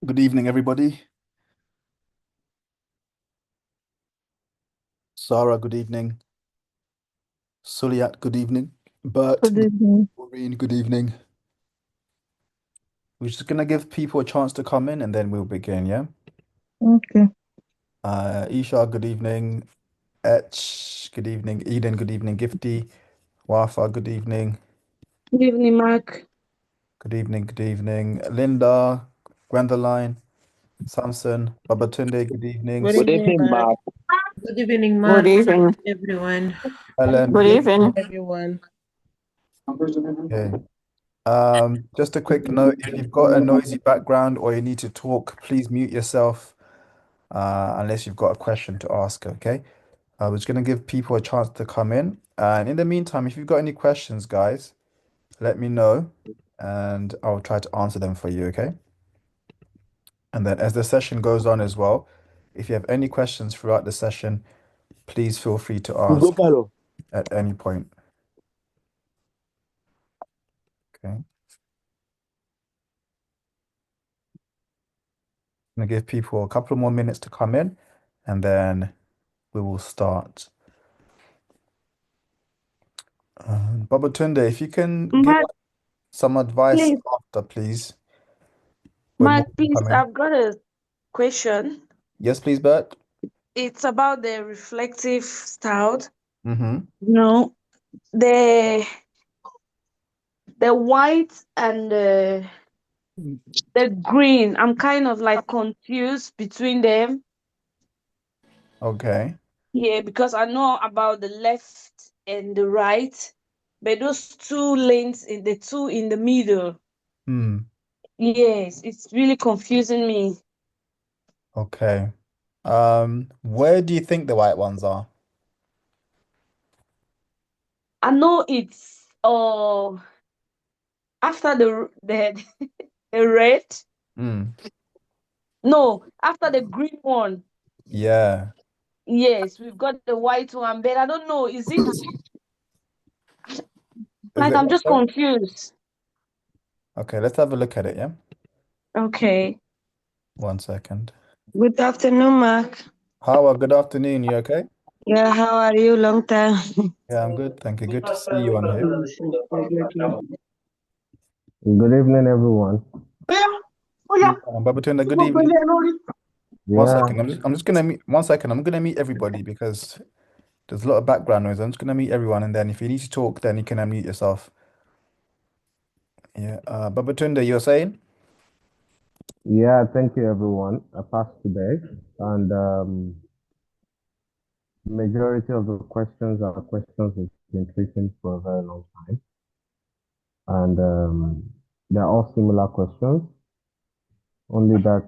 Good evening, everybody. Sarah, good evening. Suliat, good evening. Bert, Good evening. Maureen, good evening. We're just gonna give people a chance to come in and then we'll begin, yeah? Okay. Isha, good evening. Etch, good evening. Eden, good evening. Gifty, Wafa, good evening. Good evening, Mark. Good evening, good evening. Linda, Gwendoline, Samson, Babatunde, good evening. Good evening, Mark. Good evening, Good Mark. evening. Everyone. Helen, Good evening. Everyone. okay. Just a quick note, if you've got a noisy background or you need to talk, please mute yourself, unless you've got a question to ask, okay? I was going to give people a chance to come in. And in the meantime, if you've got any questions, guys, let me know and I'll try to answer them for you, okay? And then as the session goes on as well, if you have any questions throughout the session, please feel free to ask at any point. Okay. I'm going to give people a couple more minutes to come in and then we will start. Babatunde, if you can give Mark, some advice please, after, please, when more Mark, people please, come in. I've got a question. Yes, please, Bert. It's about the reflective style. Mm-hmm. No, the the white and the green. I'm kind of like confused between them. Okay. Yeah, because I know about the left and the right, but those two lanes in the two in the middle. Hmm. Yes, it's really confusing me. Okay. Where do you think the white ones are? I know it's after the the red. Hmm. No, after the green one. Yeah. Yes, we've got the white one, but I don't know. Is it Is like it I'm what, just sorry? confused? Okay, let's have a look at it, yeah? Okay. 1 second. Good afternoon, Mark. Howard, good afternoon. You okay? Yeah, how are you? Long time. Yeah, I'm good. Thank you. Good to see you on here. Good evening, everyone. Babatunde, good evening. One Yeah, second. I'm just gonna meet 1 second. I'm gonna mute everybody because there's a lot of background noise. I'm just gonna mute everyone and then if you need to talk, then you can unmute yourself. Yeah. Babatunde, you're saying? yeah, thank you, everyone. I passed today, and majority of the questions are questions we've been treating for a very long time, and they're all similar questions, only that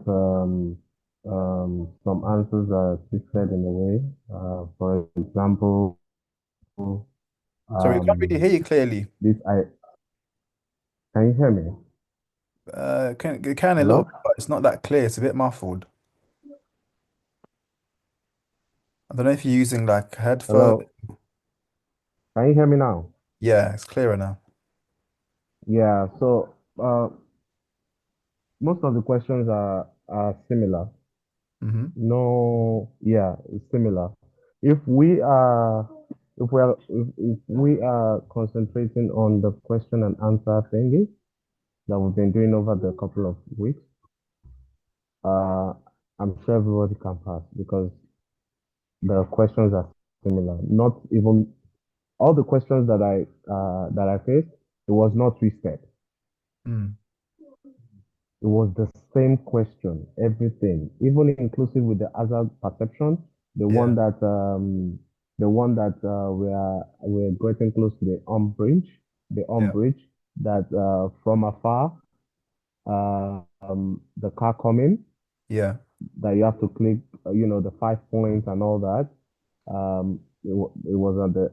some answers are twisted in a way. For example, Sorry, we can't really hear you clearly. this I can you hear me? Can a little Hello? bit, but it's not that clear. It's a bit muffled. I don't know if you're using like headphones. Hello? Can you hear me now? Yeah, it's clearer now. Yeah, so most of the questions are similar. Mm-hmm. No, yeah, it's similar. If we are if we are concentrating on the question and answer thingy that we've been doing over the couple of weeks, uh, I'm sure everybody can pass because the questions are similar. Not even all the questions that I faced, it was not twisted. Mm. It was the same question, everything, even inclusive with the hazard perception, Yeah, the one that we're getting close to the yeah, umbrage that from afar, the car coming, yeah, that you have to click, the 5 points and all that. It was on the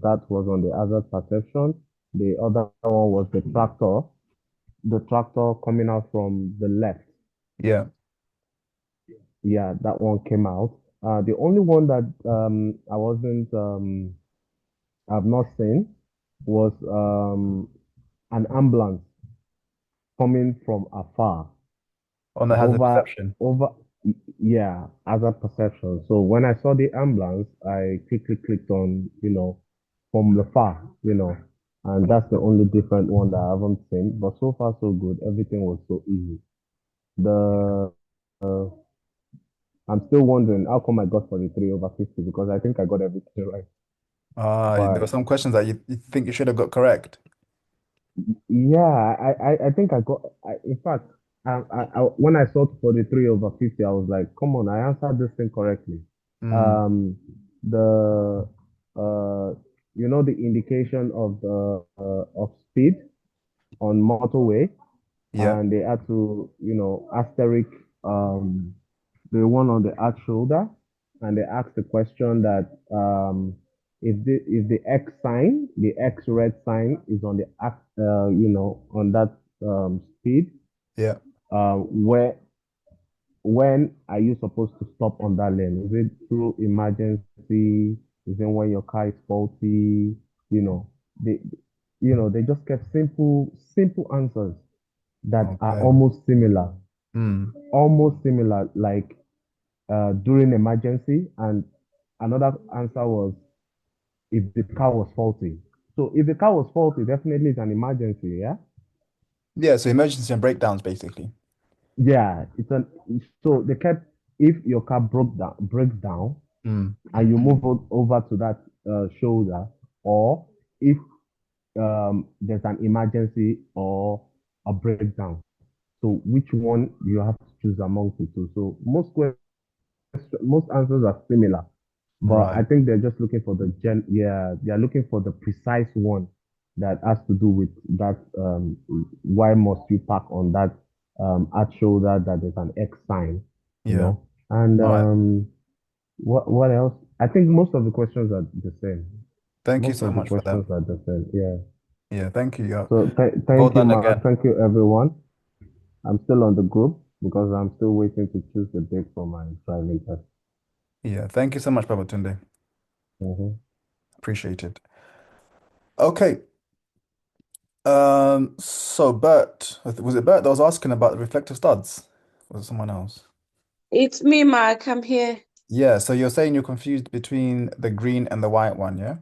that was on the hazard perception. The other one was the tractor coming out from the left. yeah. Yeah, that one came out. The only one that I've not seen was an ambulance. coming from afar On that has a over perception. yeah, as a perception. So when I saw the ambulance, I quickly clicked on, from the far, and that's the only different one that I haven't seen. But so far so good. Everything was so easy. The I'm still wondering how come I got 43/50 because I think I got everything right. There were But some questions that you think you should have got correct. yeah, I think in fact, when I saw 43/50, I was like, come on, I answered this thing correctly. Mm, Um, the, the indication of of speed on motorway, yeah, and they had to, asterisk, the one on the arch shoulder, and they asked the question that, if the X sign, the X red sign is on the on that speed, yeah. where when are you supposed to stop on that lane? Is it through emergency? Is it when your car is faulty? You know, they they just kept simple answers that are Okay. Mm, almost similar, like during emergency, and another answer was if the car was faulty. So if the car was faulty, definitely it's an emergency, yeah? yeah, so emergency and breakdowns basically. Yeah, so they kept, if your car breaks down Mm, and you move over to that shoulder, or if there's an emergency or a breakdown. So which one you have to choose among the two? So most answers are similar, but I right. think they're just looking for they're looking for the precise one that has to do with that. Why must you park on that arch shoulder that there's an X sign, Yeah. And All right. what else? I think most of the questions are the same. Thank you Most so of the much for that. questions are the same. Yeah. Yeah, thank you. Yeah. So Well thank you, done Mark. again. Thank you, everyone. I'm still on the group because I'm still waiting to choose the date for my driving test. Yeah, thank you so much, Babatunde. Mhm. Appreciate it. Okay. So Bert, was it Bert that was asking about the reflective studs? Or was it someone else? It's me, Mark. I'm here. Yeah, so you're saying you're confused between the green and the white one, yeah?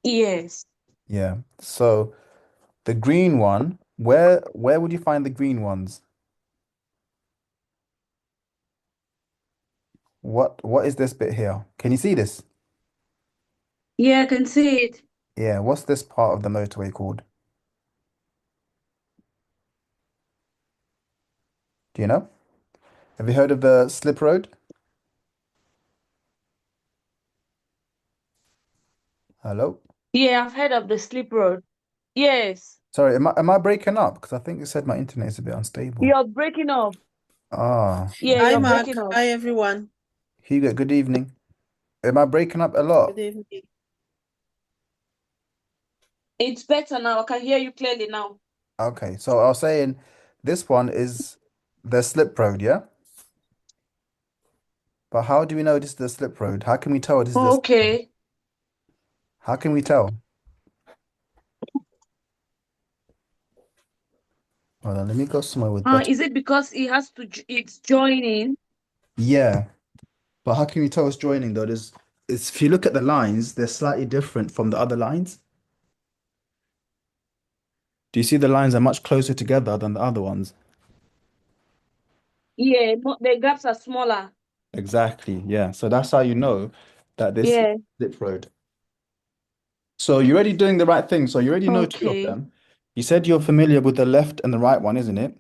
Yes. Yeah. So the green one, where would you find the green ones? What is this bit here? Can you see this? Yeah, I can see it. Yeah, what's this part of the motorway called? Do you know? Have you heard of the slip road? Hello? Yeah, I've heard of the slip road. Yes. Sorry, am I breaking up? Because I think you said my internet is a bit unstable. You're breaking up. Ah, Yeah, Hi, you're Mark. breaking up. Hi, everyone. Hugo, good evening. Am I breaking up a lot? Good evening. It's better now. I can hear you clearly now. Okay, so I was saying this one is the slip road, yeah? But how do we know this is the slip road? How can we tell this is the slip road? Okay. How can we tell? Hold on, let me go somewhere with better. Is it because it has to, it's joining? Yeah, but how can we tell it's joining though? If you look at the lines, they're slightly different from the other lines. Do you see the lines are much closer together than the other ones? Yeah, the gaps are smaller. Exactly, yeah. So that's how you know that this is Yeah. slip road. So you're already doing the right thing. So you already know two of Okay. them. You said you're familiar with the left and the right one, isn't it?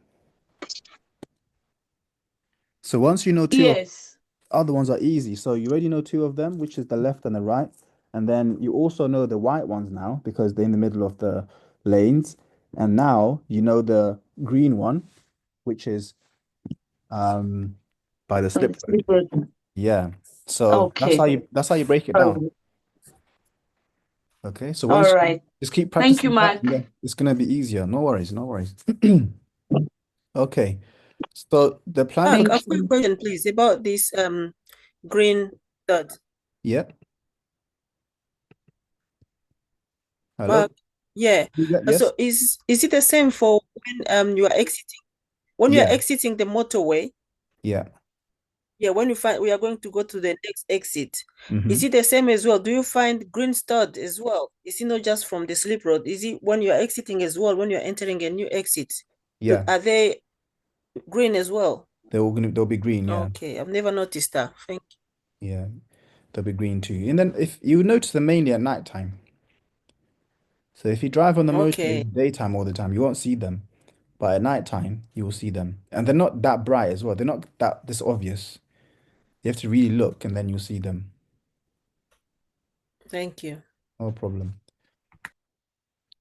So once you know two of Yes. other ones are easy. So you already know two of them, which is the left and the right. And then you also know the white ones now because they're in the middle of the lanes. And now you know the green one, which is by the slip road. Slip road. Yeah. So Okay. that's how you break it All down. right. Okay. So All once you right. just keep Thank you, practicing that, and Mark. then it's gonna be easier. No worries, no worries. Okay. So the plan Mark, for a Thank quick you. question, please, about this green dot. yeah. Hello. Mark, Yeah. Yes? So is it the same for when you are exiting? When you are Yeah, exiting the motorway, yeah. yeah, when you find we are going to go to the next exit, Mm-hmm. is it the same as well? Do you find green stud as well? Is it not just from the slip road? Is it when you're exiting as well, when you're entering a new exit? Yeah, Are they green as well? they'll be green, yeah. Okay, I've never noticed that. Thank Yeah, they'll be green too. And then if you notice them mainly at night time. So if you drive on the you. motorway Okay, in the daytime all the time, you won't see them. But at night time, you will see them. And they're not that bright as well. They're not that this obvious. You have to really look and then you'll see them. thank you. No problem.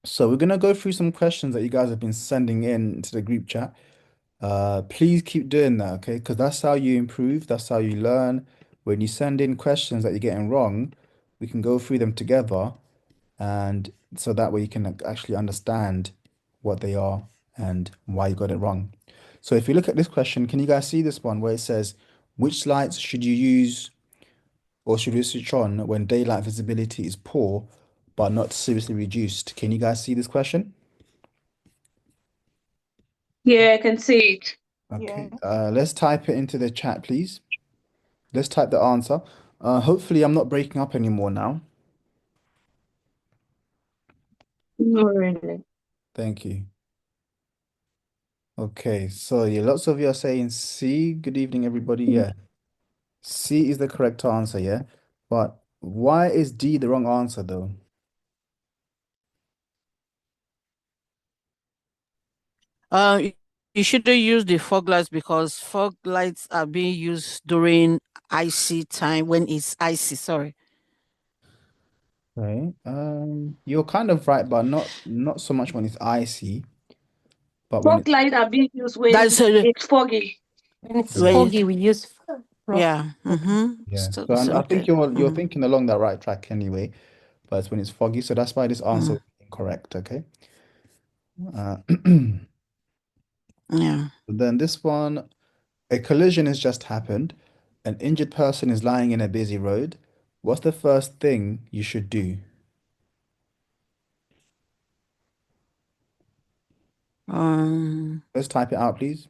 So we're gonna go through some questions that you guys have been sending in to the group chat. Please keep doing that, okay? Because that's how you improve, that's how you learn. When you send in questions that you're getting wrong, we can go through them together, and so that way you can actually understand what they are and why you got it wrong. So if you look at this question, can you guys see this one where it says, which lights should you use or should we switch on when daylight visibility is poor but not seriously reduced? Can you guys see this question? Yeah, I can see it. Okay, Yeah. let's type it into the chat, please. Let's type the answer. Hopefully I'm not breaking up anymore now. No, really. Thank you. Okay, so yeah, lots of you are saying C. Good evening, everybody. Yeah, C is the correct answer, yeah. But why is D the wrong answer though? You you shouldn't use the fog lights because fog lights are being used during icy time when it's icy, sorry. Okay. You're kind of right, but not so much when it's icy, but when Fog it's lights are being used when That's it's foggy. When it's yeah, foggy, we use fog. yeah. Mm-hmm. yeah. Still So the I same think thing. you're Mm-hmm. thinking along that right track anyway, but it's when it's foggy, so that's why this answer Mm, is incorrect, okay? Uh, yeah. then this one, a collision has just happened. An injured person is lying in a busy road. What's the first thing you should do? Um Let's type it out, please.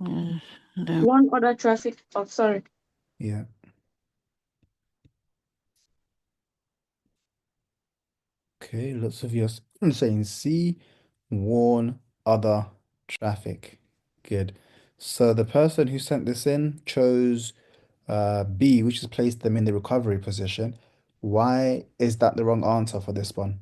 then One other traffic. Oh, sorry. Yeah. Okay, lots of you are saying C, warn other traffic. Good. So the person who sent this in chose B, which has placed them in the recovery position. Why is that the wrong answer for this one?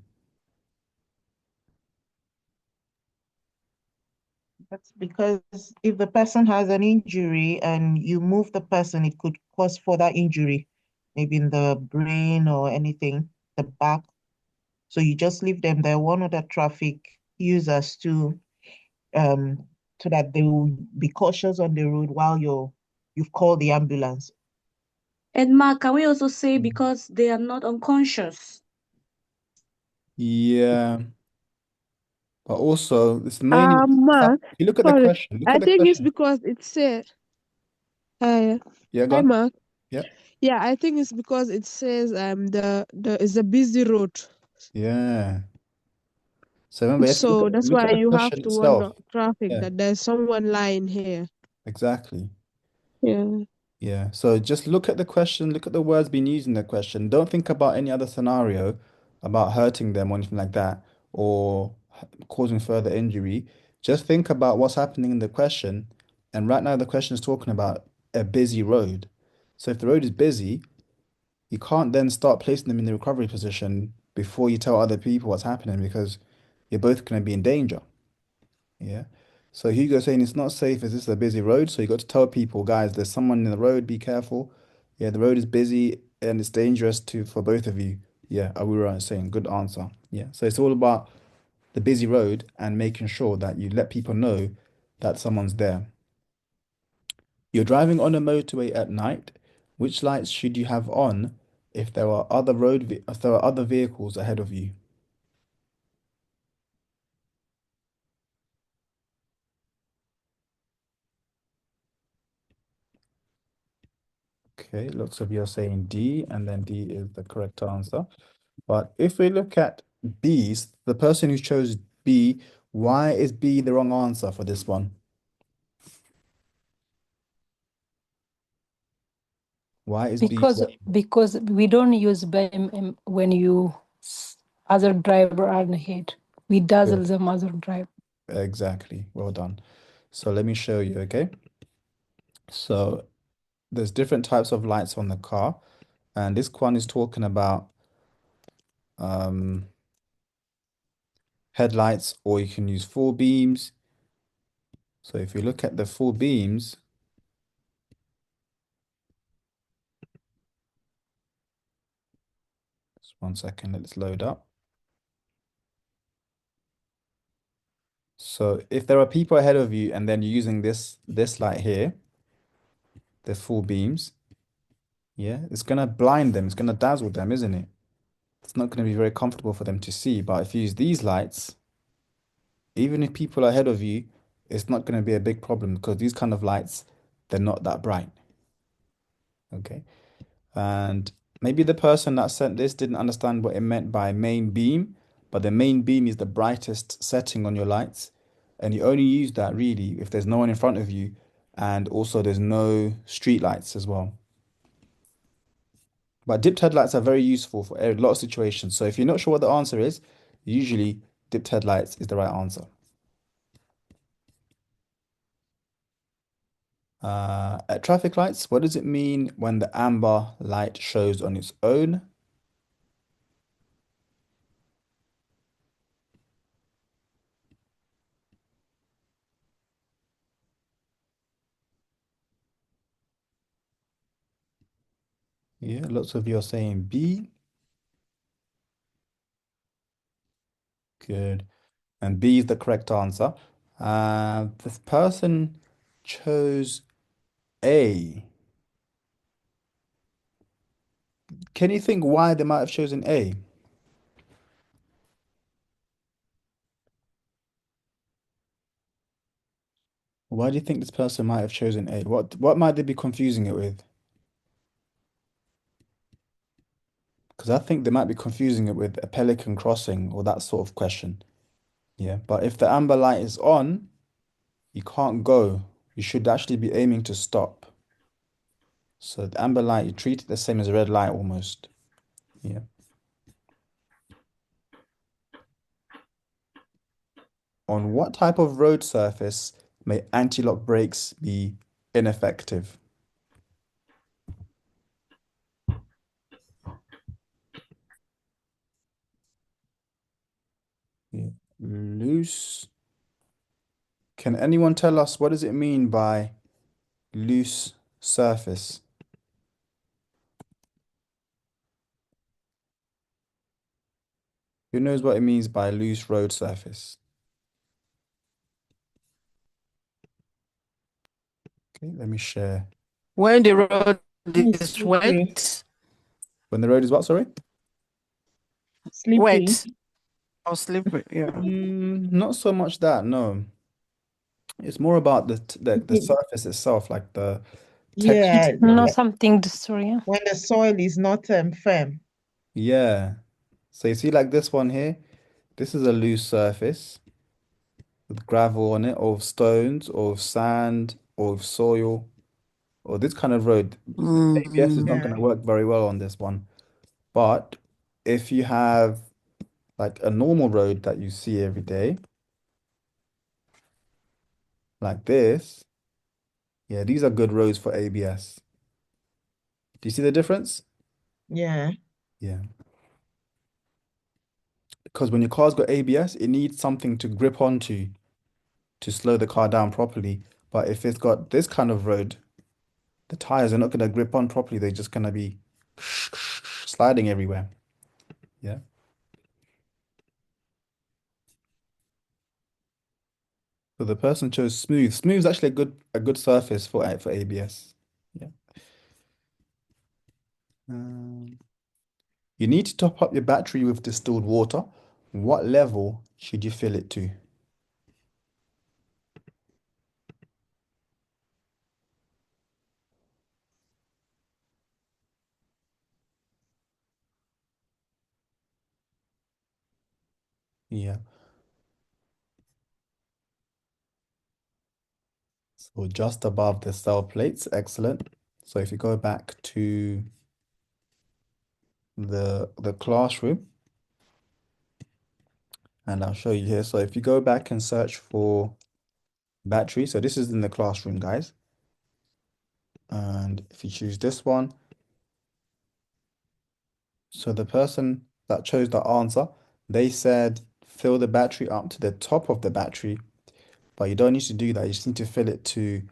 That's because if the person has an injury and you move the person, it could cause further injury, maybe in the brain or anything, the back. So you just leave them there, one other traffic users to um so that they will be cautious on the road while you've called the ambulance. And Mark, can we also say because they are not unconscious? Yeah, but also it's mainly Mark, if you look at the sorry. question, look I at the think it's question. because it said, uh, Yeah, go hi on. Mark. Yeah. Yeah, I think it's because it says the is a busy road. Yeah. So remember, you have to So that's look at why the you have question to warn itself. the traffic Yeah, that there's someone lying here. exactly. Yeah. Yeah. So just look at the question, look at the words being used in the question. Don't think about any other scenario about hurting them or anything like that or causing further injury. Just think about what's happening in the question. And right now, the question is talking about a busy road. So if the road is busy, you can't then start placing them in the recovery position before you tell other people what's happening because you're both going to be in danger. Yeah. So Hugo's saying it's not safe as this is a busy road. So you got to tell people, guys, there's someone in the road, be careful. Yeah, the road is busy and it's dangerous to for both of you. Yeah, Awura is saying good answer. Yeah. So it's all about the busy road and making sure that you let people know that someone's there. You're driving on a motorway at night. Which lights should you have on if there are if there are other vehicles ahead of you? Okay, lots of you are saying D, and then D is the correct answer. But if we look at B's, the person who chose B, why is B the wrong answer for this one? Why is B? Because we don't use BEM when other driver are ahead. We dazzle them other driver. Exactly. Well done. So let me show you, okay? So there's different types of lights on the car, and this one is talking about headlights, or you can use full beams. So if you look at the full beams, just 1 second, let's load up. So if there are people ahead of you and then you're using this light here, the full beams, yeah, it's gonna blind them, it's gonna dazzle them, isn't it? It's not gonna be very comfortable for them to see. But if you use these lights, even if people are ahead of you, it's not gonna be a big problem because these kind of lights, they're not that bright. Okay. And maybe the person that sent this didn't understand what it meant by main beam, but the main beam is the brightest setting on your lights. And you only use that really if there's no one in front of you and also there's no street lights as well. But dipped headlights are very useful for a lot of situations. So if you're not sure what the answer is, usually dipped headlights is the right answer. At traffic lights, what does it mean when the amber light shows on its own? Yeah, lots of you are saying B. Good. And B is the correct answer. This person chose A. Can you think why they might have chosen A? Why do you think this person might have chosen A? What might they be confusing it with? Because I think they might be confusing it with a pelican crossing or that sort of question. Yeah, but if the amber light is on, you can't go. You should actually be aiming to stop. So the amber light, you treat it the same as a red light almost. Yeah. On what type of road surface may anti-lock brakes be ineffective? Yeah. Loose. Can anyone tell us what does it mean by loose surface? Who knows what it means by loose road surface? Okay, let me share. When the road It's is slippery. wet, When the road is what, sorry? Slippery. wet or slippery, yeah. Not so much that, no. It's more about the surface itself, like the Yeah, texture of No, it. something destroy. when the soil is not firm. Yeah. So you see like this one here? This is a loose surface with gravel on it, or with stones, or with sand, or with soil, or this kind of road. ABS is not Mhm. going Yeah. to work very well on this one. But if you have like a normal road that you see every day, like this, yeah, these are good roads for ABS. Do you see the difference? Yeah. Yeah. Because when your car's got ABS, it needs something to grip onto to slow the car down properly. But if it's got this kind of road, the tires are not going to grip on properly. They're just going to be sliding everywhere. Yeah. So the person chose smooth. Smooth is actually a good surface for ABS. Yeah. Um, you need to top up your battery with distilled water. What level should you fill it to? Yeah. So just above the cell plates. Excellent. So if you go back to the classroom, and I'll show you here. So if you go back and search for battery, so this is in the classroom, guys. And if you choose this one, so the person that chose the answer, they said fill the battery up to the top of the battery, but you don't need to do that. You just need to fill it to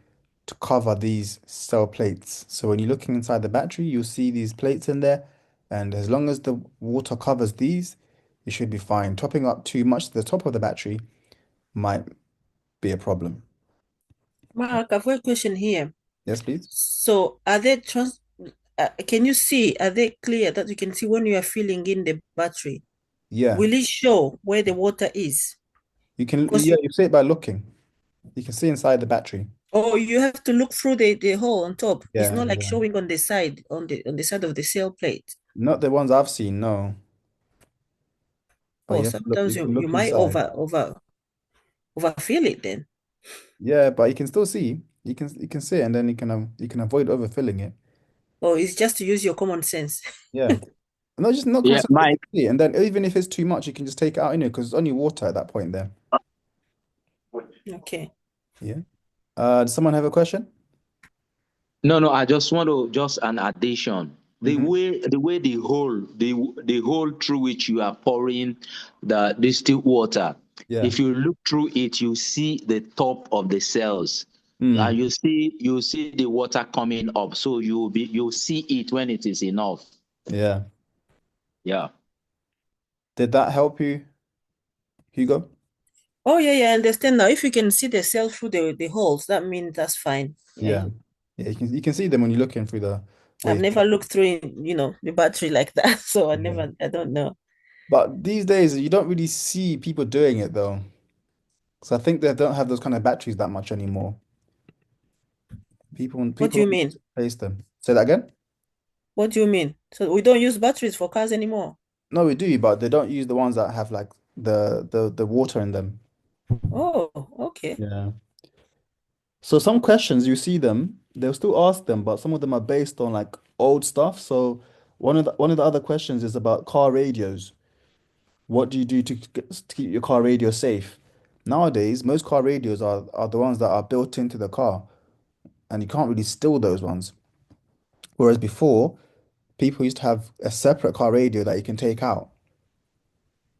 cover these cell plates. So when you're looking inside the battery, you'll see these plates in there, and as long as the water covers these, you should be fine. Topping up too much to the top of the battery might be a problem. Mark, I've got a question here. Yes, please. So are they can you see, are they clear that you can see when you are filling in the battery? Yeah. Will it show where the water is? You can, Because yeah, you see it by looking. You can see inside the battery. Oh, you have to look through the hole on top. It's Yeah, not like yeah. showing on the side, on the side of the cell plate. Not the ones I've seen, no. But Oh, you have to look, sometimes you can you look might inside. overfill it then. Yeah, but you can still see. You can see it, and then you can avoid overfilling it. Oh, it's just to use your common sense. Yeah. Not Yeah, constantly, Mike. and then even if it's too much, you can just take it out anyway because it's only water at that point there. Okay. Yeah. Does someone have a question? No, I just want to just an addition. The way the hole through which you are pouring the distilled water, Yeah. if you look through it, you see the top of the cells. And you see the water coming up. So you'll see it when it is enough. Yeah. Yeah. Did that help you, Hugo? Oh yeah, I understand now. If you can see the cell through the holes, that means that's fine. Yeah. Yeah, you can see them when you're looking through the I've never looked through, the battery like that, so I don't know. But these days you don't really see people doing it though. So I think they don't have those kind of batteries that much anymore. People What do you mean? replace them. Say that again? What do you mean? So we don't use batteries for cars anymore? No, we do, but they don't use the ones that have like the water in them. Oh, okay. Yeah. So some questions you see them, they'll still ask them, but some of them are based on like old stuff. So one of the other questions is about car radios. What do you do to keep your car radio safe? Nowadays, most car radios are the ones that are built into the car, and you can't really steal those ones. Whereas before, people used to have a separate car radio that you can take out,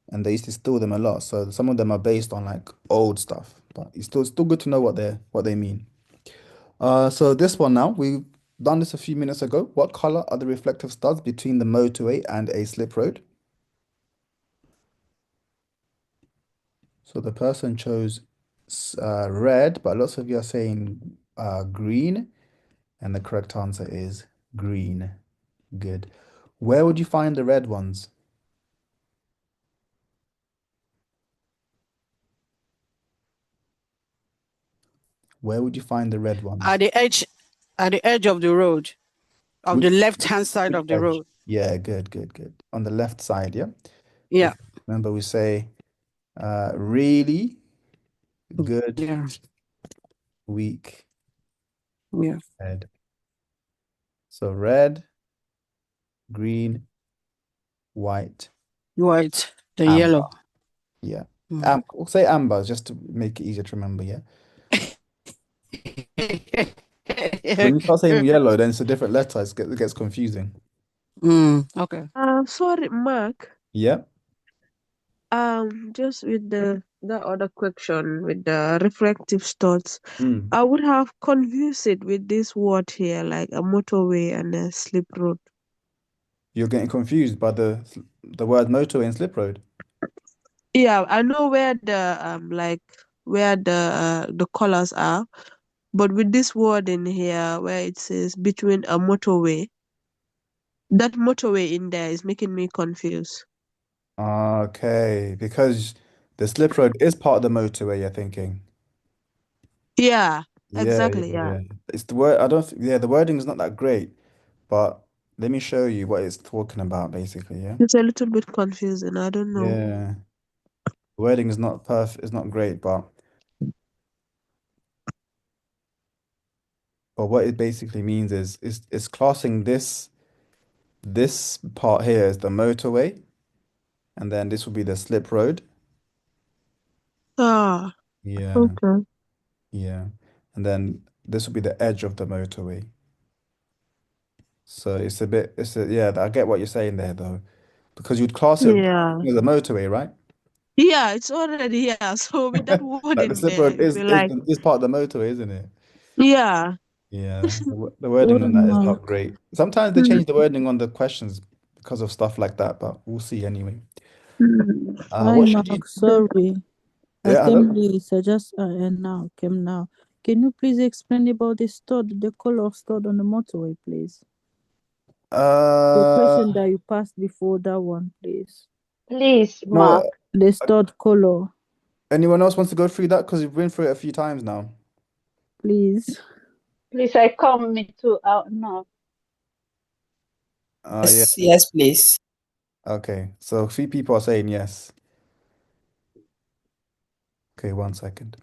and they used to steal them a lot. So some of them are based on like old stuff, but it's still good to know what they mean. So this one now, we've done this a few minutes ago. What color are the reflective studs between the motorway and a slip road? So the person chose red, but lots of you are saying green, and the correct answer is green. Good. Where would you find the red ones? Where would you find the red ones? At the edge of the road, of the left-hand side of the edge? road. Yeah, good. On the left side, yeah? Yeah. Remember we say really good, Yeah. weak, Yeah. red. So red, green, white, White, the amber. yellow. Yeah. Mm. We'll say amber just to make it easier to remember, yeah? When you start saying yellow, then it's a different letter. It gets confusing. Okay. Sorry, Mark. Yeah. Just with the other question with the reflective studs, I would have confused it with this word here, like a motorway and a slip road. You're getting confused by the word motorway and slip road. Yeah, I know where the colors are, but with this word in here where it says between a motorway, that motorway in there is making me confused. Okay, because the slip road is part of the motorway, you're thinking. Yeah, Yeah, exactly. yeah. Yeah. It's the word, the wording is not that great, but let me show you what it's talking about, basically, yeah? It's a little bit confusing. I don't know. Yeah. The wording is not perfect, it's not great, but what it basically means is it's classing this part here as the motorway, and then this will be the slip road. Ah, Yeah, okay. yeah. And then this will be the edge of the motorway. So yeah, I get what you're saying there though. Because you'd class it Yeah. as a motorway, right? Yeah, it's already here. So with that word Like the in slip there, road it'd be like, is part of the motorway, isn't it? yeah. Yeah, the wording Good on that is not mark. great. Sometimes they Mm, change the wording on the questions because of stuff like that, but we'll see anyway. mm. Hi, What should you? Mark. Sorry. I Yeah, came hello. late. I just and now came now. Can you please explain about the stud, the color of stud on the motorway, please? The Uh, question that you passed before that one, please. Please, no. Mark. The stud color, Anyone else wants to go through that? Because we've been through it a few times now. please. Please, I come me too. No. Yeah. Yes, please. Okay. So 3 people are saying yes. Okay, 1 second.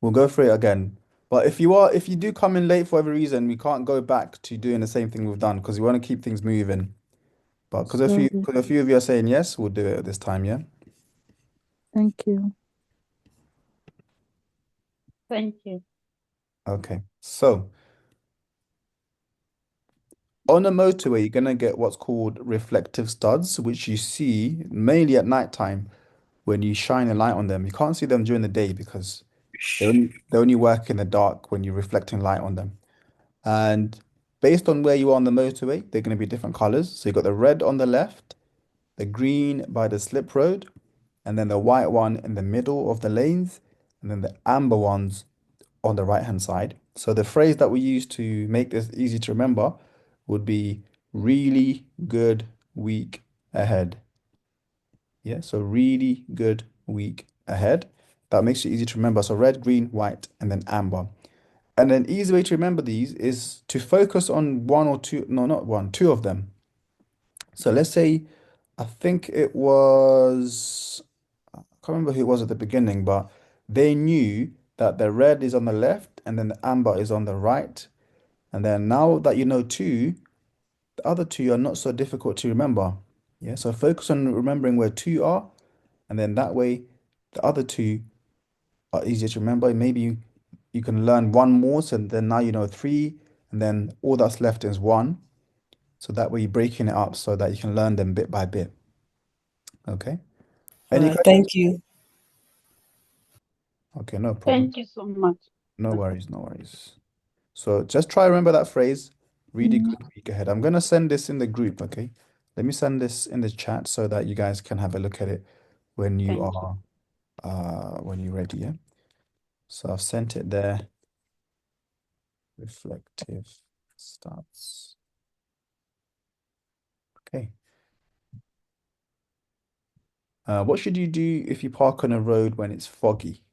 We'll go through it again. But if you do come in late for every reason, we can't go back to doing the same thing we've done because we want to keep things moving. But Sorry. because a few of you are saying yes, we'll do it this time, yeah? Thank you. Thank you. Okay. So on a motorway, you're gonna get what's called reflective studs, which you see mainly at nighttime when you shine a light on them. You can't see them during the day because they only work in the dark when you're reflecting light on them. And based on where you are on the motorway, they're going to be different colors. So you've got the red on the left, the green by the slip road, and then the white one in the middle of the lanes, and then the amber ones on the right-hand side. So the phrase that we use to make this easy to remember would be really good week ahead. Yeah, so really good week ahead. That makes it easy to remember. So red, green, white, and then amber. And an easy way to remember these is to focus on one or two, no, not one, two of them. So let's say, I think it was, I can't remember who it was at the beginning, but they knew that the red is on the left and then the amber is on the right. And then now that you know two, the other two are not so difficult to remember. Yeah, so focus on remembering where two are, and then that way the other two are easier to remember. Maybe you can learn one more, so then now you know three, and then all that's left is one. So that way you're breaking it up so that you can learn them bit by bit. Okay. All Any right, questions? thank you. Okay, no problem. Thank you so much. No worries, no worries. So just try remember that phrase. Really Mm. good week ahead. I'm gonna send this in the group, okay? Let me send this in the chat so that you guys can have a look at it when you Thank you. are when you're ready, yeah? So I've sent it there. Reflective starts. Okay. What should you do if you park on a road when it's foggy?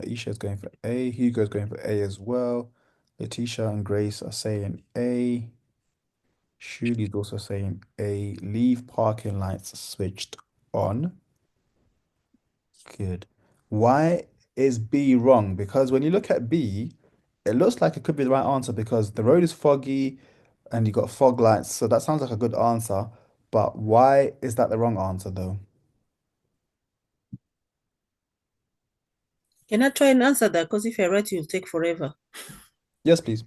Isha's going for A. Hugo's going for A as well. Letitia and Grace are saying A. Shuli's also saying A. Leave parking lights switched on. Good. Why is B wrong? Because when you look at B, it looks like it could be the right answer because the road is foggy and you got fog lights. So that sounds like a good answer. But why is that the wrong answer though? Can I try and answer that? Because if I write, it'll take forever. Yes, please.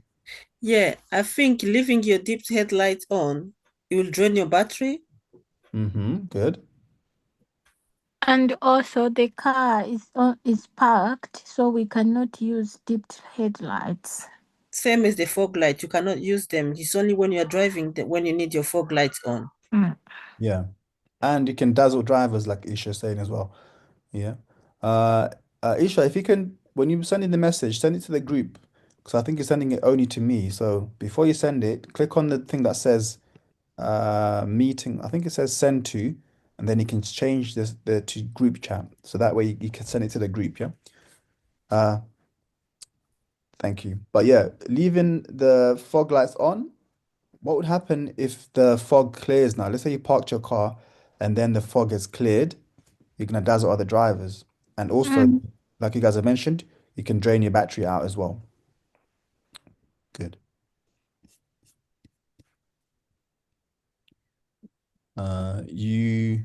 Yeah, I think leaving your deep headlights on, it will drain your battery. Good. And also the car is parked, so we cannot use dipped headlights. Same as the fog light, you cannot use them. It's only when you're driving that when you need your fog lights on. Yeah. And you can dazzle drivers like Isha's saying as well. Yeah. Uh, Isha, if you can, when you send in the message, send it to the group because I think you're sending it only to me. So before you send it, click on the thing that says meeting. I think it says send to, and then you can change this to group chat. So that way you can send it to the group. Yeah. Thank you. But yeah, leaving the fog lights on, what would happen if the fog clears now? Let's say you parked your car and then the fog is cleared. You're gonna dazzle other drivers. And also, Mm. like you guys have mentioned, you can drain your battery out as well. Good. You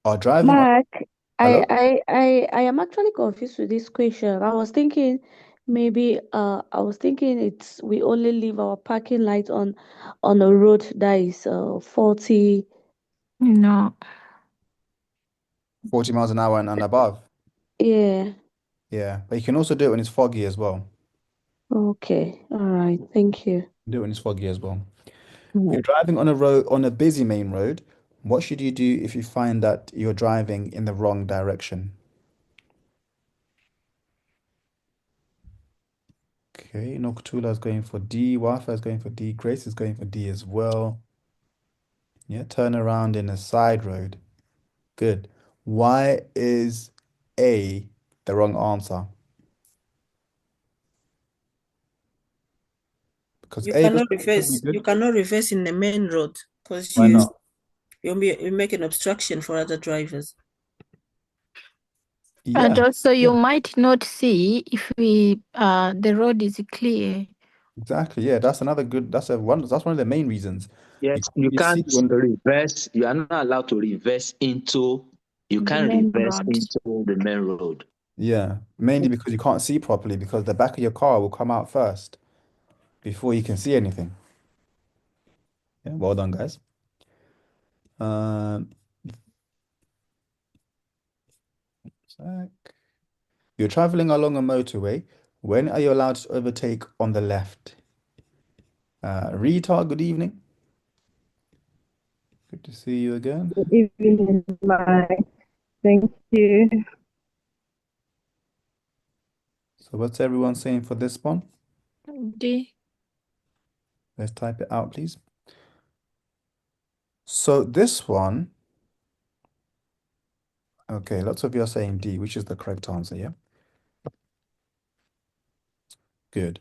are driving on. Mark, Hello? I am actually confused with this question. I was thinking it's we only leave our parking light on a road that is 40. No. 40 miles an hour and above. Yeah. Yeah. But you can also do it when it's foggy as well. Okay. All right. Thank you. Do it when it's foggy as well. You're Mm. driving on a road, on a busy main road. What should you do if you find that you're driving in the wrong direction? Okay, Nokutula is going for D. Wafa is going for D. Grace is going for D as well. Yeah, turn around in a side road. Good. Why is A the wrong answer? Because You A cannot could be reverse. You good. cannot reverse in the main road because Why not? you make an obstruction for other drivers. And Yeah, also you yeah, might not see if the road is clear. exactly. Yeah, that's another good. That's one of the main reasons. You Yes, can't you really see can't when. reverse. You are not allowed to reverse into. You The can't main reverse road. into the main road. Yeah, mainly because you can't see properly because the back of your car will come out first before you can see anything. Yeah, well done, guys. Um, sec. You're traveling along a motorway. When are you allowed to overtake on the left? Rita, good evening. Good to see you again. Good evening, Mike. Thank you. So what's everyone saying for this one? D. Let's type it out, please. So this one, okay, lots of you are saying D, which is the correct answer, yeah? Good.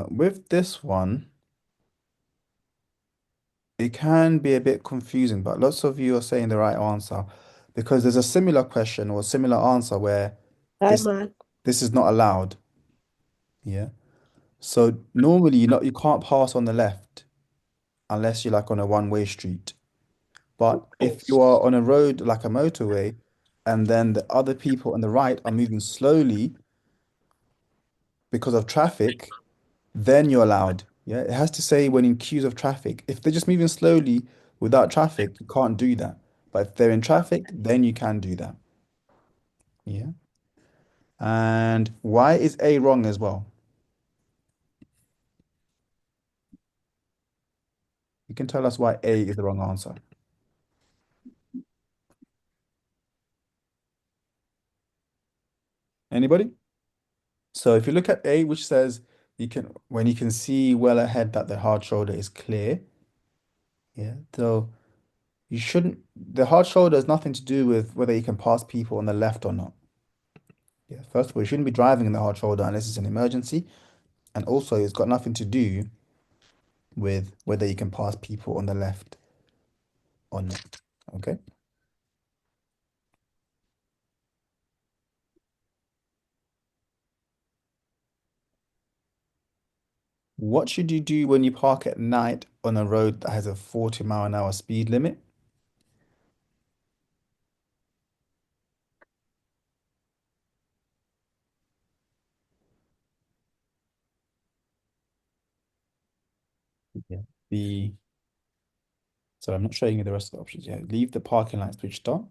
With this one, it can be a bit confusing, but lots of you are saying the right answer because there's a similar question or similar answer where Hi, this Mark. this is not allowed. Yeah. So normally you can't pass on the left unless you're like on a one-way street. But if you are on a road like a motorway and then the other people on the right are moving slowly because of traffic, then you're allowed. Yeah, it has to say when in queues of traffic. If they're just moving slowly without traffic, you can't do that. But if they're in traffic, then you can do that. Yeah. And why is A wrong as well? You can tell us why A is the wrong answer. Anybody? So if you look at A, which says when you can see well ahead that the hard shoulder is clear. Yeah. So the hard shoulder has nothing to do with whether you can pass people on the left or not. Yeah. First of all, you shouldn't be driving in the hard shoulder unless it's an emergency. And also, it's got nothing to do with whether you can pass people on the left or not. Okay. What should you do when you park at night on a road that has a 40-mile-an-hour speed limit? Yeah. So I'm not showing you the rest of the options yet. Leave the parking light switched on.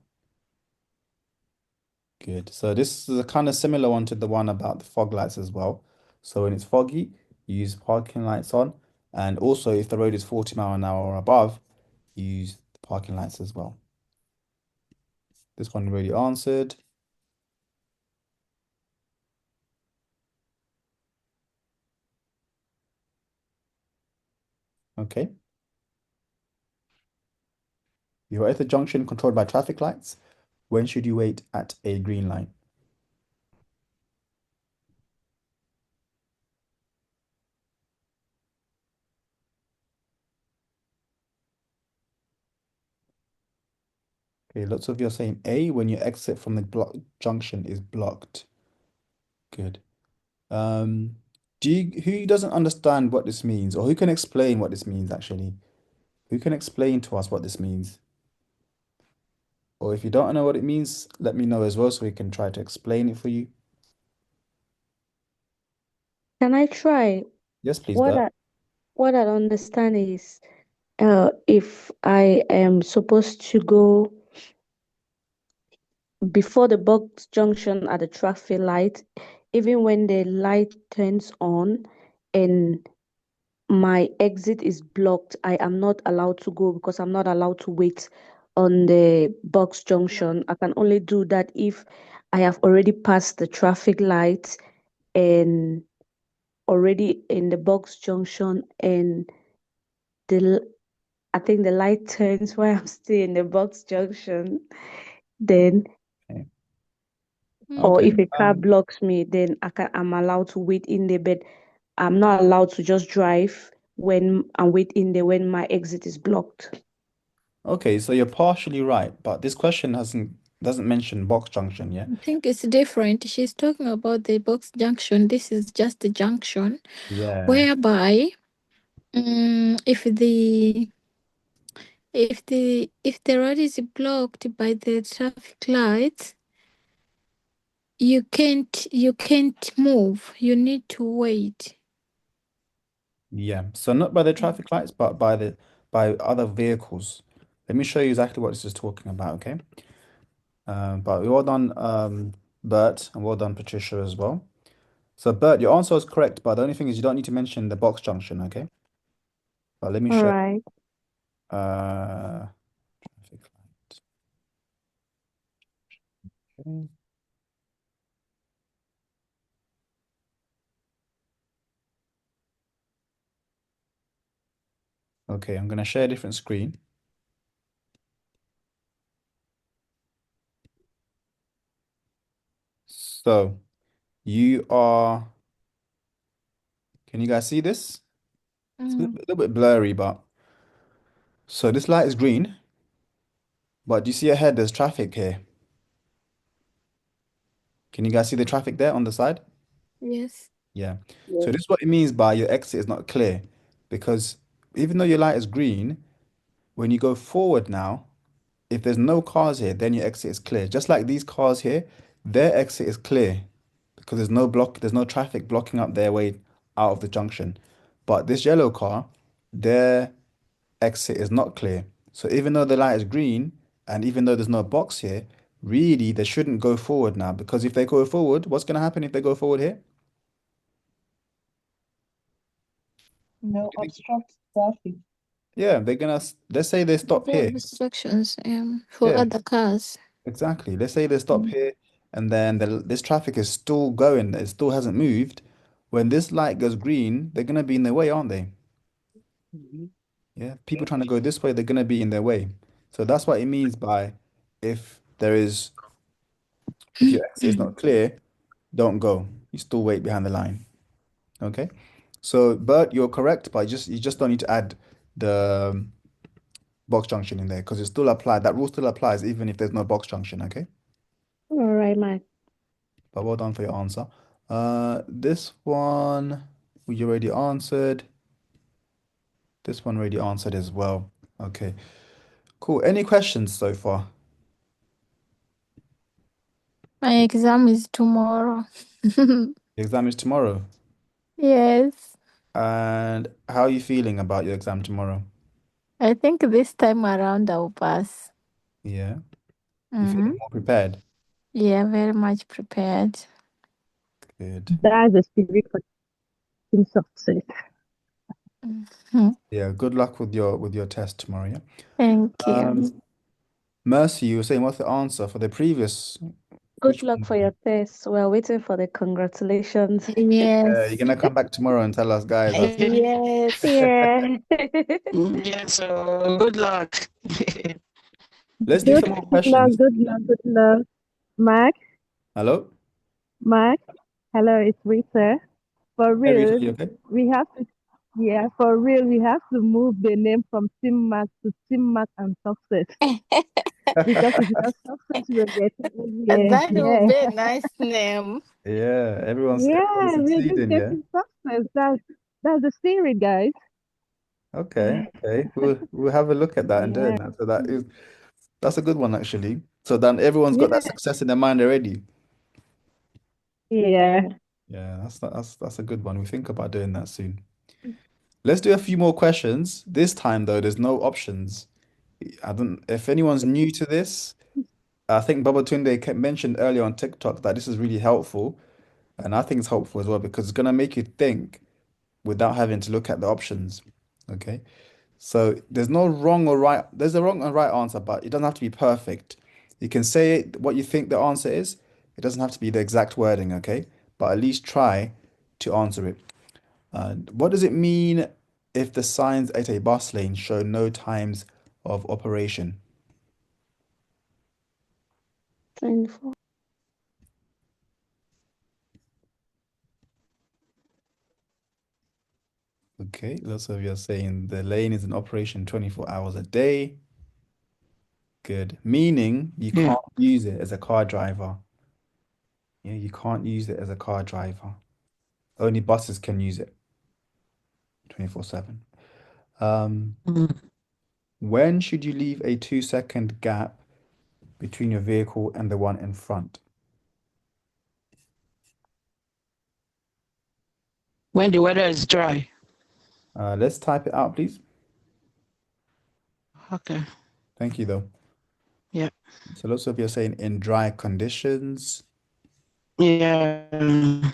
Good. So this is a kind of similar one to the one about the fog lights as well. So when it's foggy, you use parking lights on. And also if the road is 40 mile an hour or above, you use the parking lights as well. This one already answered. Okay. You're at a junction controlled by traffic lights. When should you wait at a green light? Okay, lots of you are saying A when you exit from the block junction is blocked. Good. Who doesn't understand what this means, or who can explain what this means actually? Who can explain to us what this means? Or if you don't know what it means, let me know as well so we can try to explain it for you. Can I try? Yes, please, What Bert. I don't understand is if I am supposed to go before the box junction at the traffic light, even when the light turns on and my exit is blocked, I am not allowed to go because I'm not allowed to wait on the box junction. I can only do that if I have already passed the traffic light and already in the box junction and I think the light turns while I'm still in the box junction. Then, Okay. or Okay. if a car blocks me, then I'm allowed to wait in there, but I'm not allowed to just drive when and wait in there when my exit is blocked. Okay, so you're partially right, but this question doesn't mention box junction, yeah? I think it's different. She's talking about the box junction. This is just the junction, Yeah. whereby if the road is blocked by the traffic lights, you can't move. You need to wait. Yeah. So not by the traffic lights, but by other vehicles. Let me show you exactly what this is talking about, okay? But well done, Bert, and well done, Patricia, as well. So, Bert, your answer is correct, but the only thing is you don't need to mention the box junction, okay? But let me All show right. traffic light. Okay. Okay, I'm gonna share a different screen. So can you guys see this? It's a little bit blurry, but so this light is green, but do you see ahead there's traffic here? Can you guys see the traffic there on the side? Yes. Yeah. Yes. So this is what it means by your exit is not clear, because even though your light is green, when you go forward now, if there's no cars here, then your exit is clear. Just like these cars here, their exit is clear because there's no traffic blocking up their way out of the junction. But this yellow car, their exit is not clear. So even though the light is green and even though there's no box here, really they shouldn't go forward now, because if they go forward, what's going to happen if they go forward here? No, obstruct traffic. Yeah, let's say they stop There are here. restrictions for Yeah, other cars. exactly. Let's say they stop here and then this traffic is still going, it still hasn't moved. When this light goes green, they're going to be in their way, aren't they? Yeah, people trying to go this way, they're going to be in their way. So that's what it means by if your exit is not clear, don't go. You still wait behind the line. Okay. So, Bert, you're correct, but you just don't need to add the box junction in there because it still applies. That rule still applies even if there's no box junction. Okay. All right, Mike. But well done for your answer. This one we already answered. This one already answered as well. Okay. Cool. Any questions so far? My exam is tomorrow. The exam is tomorrow. Yes. And how are you feeling about your exam tomorrow? I think this time around I'll pass. Yeah. You feeling more prepared? Yeah, very much prepared. Good. That's a spirit for success. Yeah, good luck with your test tomorrow, yeah? Thank you. Mercy, you were saying what's the answer for the previous? Good luck for your test. We're waiting for the congratulations. You're Yes. gonna come back tomorrow and tell us, guys. Yes. Yeah. Yes, so good luck. Let's do some more Good luck, questions. good luck, good luck. Mark, Hello? Mark, hello, it's Rita. For Hey, Rita, real, you okay? we have to, yeah, for real, we have to move the name from Team Mark to Team Mark and Success. Because it's not success we're getting in here. That would Yeah. be a nice name. Yeah, everyone's Yeah, we're just succeeding, yeah. getting success. That's the spirit, guys. Okay, okay. We'll have a look at that and Yeah. doing that. So that's a good one actually. So then everyone's got Yeah. that success in their mind already. Yeah. Yeah, that's a good one. We think about doing that soon. Let's do a few more questions. This time though, there's no options. I don't if anyone's new to this, I think Baba Tunde mentioned earlier on TikTok that this is really helpful. And I think it's helpful as well because it's gonna make you think without having to look at the options. Okay. So there's no wrong or right. There's a wrong and right answer, but it doesn't have to be perfect. You can say what you think the answer is. It doesn't have to be the exact wording, okay? But at least try to answer it. What does it mean if the signs at a bus lane show no times of operation? 24. Okay, lots of you are saying the lane is in operation 24 hours a day. Good. Meaning you Yeah. can't use it as a car driver. Yeah, you can't use it as a car driver. Only buses can use it 24/7. Um, Mm. when should you leave a 2-second gap between your vehicle and the one in front? When the weather is dry. Let's type it out, please. Okay. Thank you, though. Yeah. So lots of you are saying in dry conditions. Yeah.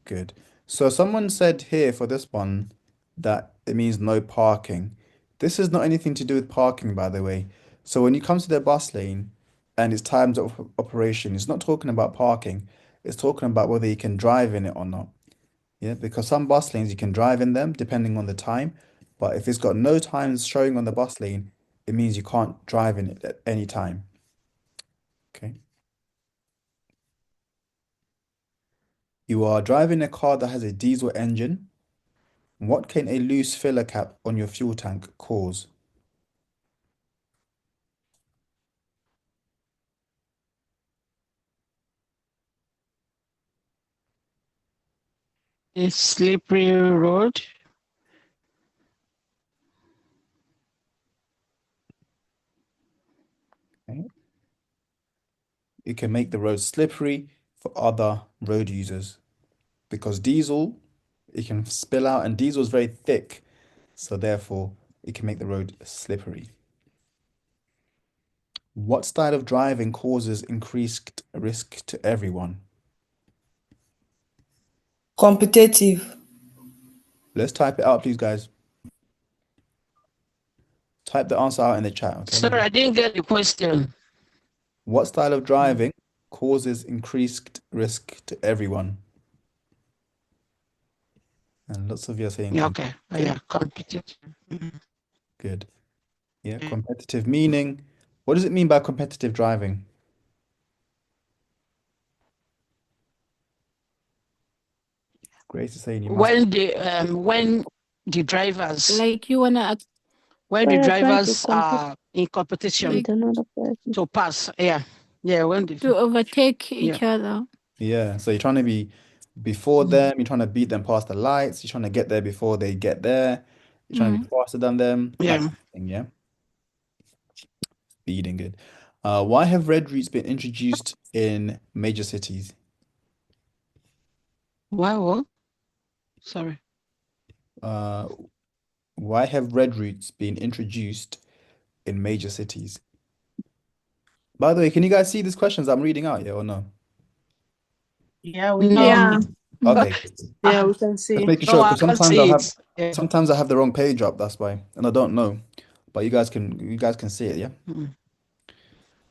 Good. So someone said here for this one that it means no parking. This is not anything to do with parking, by the way. So when you come to the bus lane and it's times of operation, it's not talking about parking. It's talking about whether you can drive in it or not. Yeah, because some bus lanes you can drive in them depending on the time, but if it's got no times showing on the bus lane, it means you can't drive in it at any time. Okay. You are driving a car that has a diesel engine. What can a loose filler cap on your fuel tank cause? A slippery road. Okay. It can make the road slippery for other road users because diesel, it can spill out, and diesel is very thick, so therefore it can make the road slippery. What style of driving causes increased risk to everyone? Competitive. Let's type it out, please, guys. Type the answer out in the chat, okay? Sorry, I didn't get the question. What style of driving causes increased risk to everyone? And lots of you are saying Yeah, okay. Oh, competitive. yeah, competitive. Mhm. Good. Yeah, competitive meaning. What does it mean by competitive driving? Grace is saying you must. When the drivers Like you wanna when the When you're trying to drivers compete are in competition like with another person. to pass. Yeah. Yeah, when the to overtake yeah. each other. Yeah, so you're trying to be before them, you're trying to beat them past the lights, you're trying to get there before they get there, you're trying to be faster than them, that Yeah. kind of thing, yeah? Speeding, good. Why have red routes been introduced in major cities? Why what? Sorry. Uh, why have red routes been introduced in major cities? By the way, can you guys see these questions I'm reading out, yeah, or no? Yeah, we No. can. Yeah. Okay, Yeah, we Ah, can just see. making no, sure I because can't sometimes see I'll have it. Yeah. sometimes I have the wrong page up, that's why, and I don't know. But you guys can see it, yeah? Mm,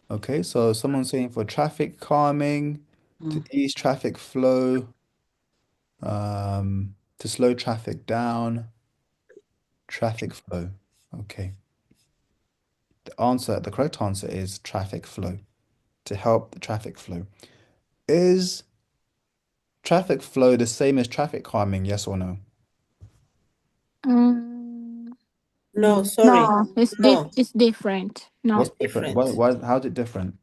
Okay, so someone's saying for traffic calming, to mm. ease traffic flow, to slow traffic down, traffic flow. Okay. The correct answer is traffic flow, to help the traffic flow. Is traffic flow the same as traffic calming, yes or no? Mm, No, sorry. No, No. it's different. What's No. different? Different. How's it different?